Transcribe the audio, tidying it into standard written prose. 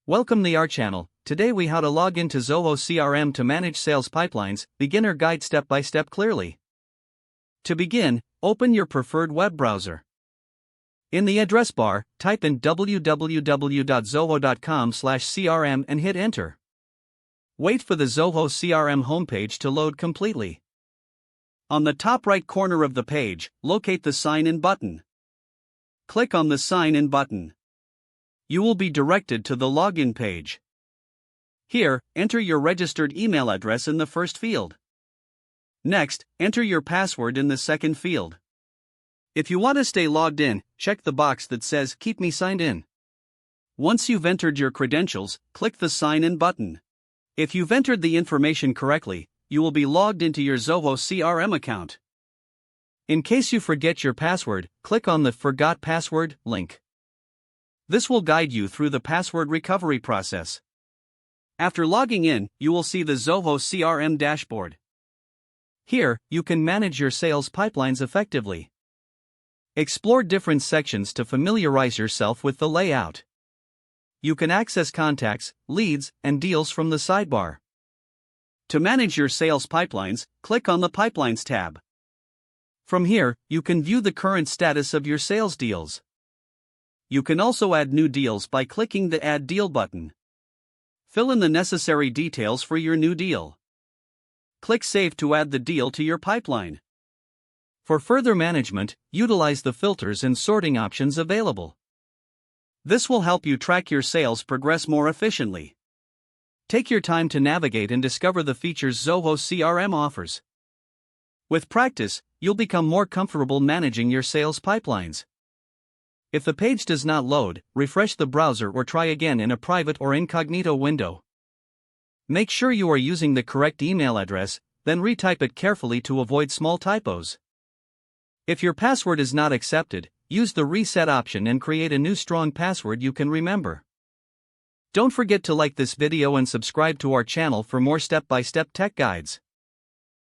Welcome to our channel. Today we how to log into Zoho CRM to manage sales pipelines, beginner guide step by step clearly. To begin, open your preferred web browser. In the address bar, type in www.zoho.com/crm and hit enter. Wait for the Zoho CRM homepage to load completely. On the top right corner of the page, locate the Sign In button. Click on the Sign In button. You will be directed to the login page. Here, enter your registered email address in the first field. Next, enter your password in the second field. If you want to stay logged in, check the box that says Keep me signed in. Once you've entered your credentials, click the Sign In button. If you've entered the information correctly, you will be logged into your Zoho CRM account. In case you forget your password, click on the Forgot Password link. This will guide you through the password recovery process. After logging in, you will see the Zoho CRM dashboard. Here, you can manage your sales pipelines effectively. Explore different sections to familiarize yourself with the layout. You can access contacts, leads, and deals from the sidebar. To manage your sales pipelines, click on the Pipelines tab. From here, you can view the current status of your sales deals. You can also add new deals by clicking the Add Deal button. Fill in the necessary details for your new deal. Click Save to add the deal to your pipeline. For further management, utilize the filters and sorting options available. This will help you track your sales progress more efficiently. Take your time to navigate and discover the features Zoho CRM offers. With practice, you'll become more comfortable managing your sales pipelines. If the page does not load, refresh the browser or try again in a private or incognito window. Make sure you are using the correct email address, then retype it carefully to avoid small typos. If your password is not accepted, use the reset option and create a new strong password you can remember. Don't forget to like this video and subscribe to our channel for more step-by-step tech guides.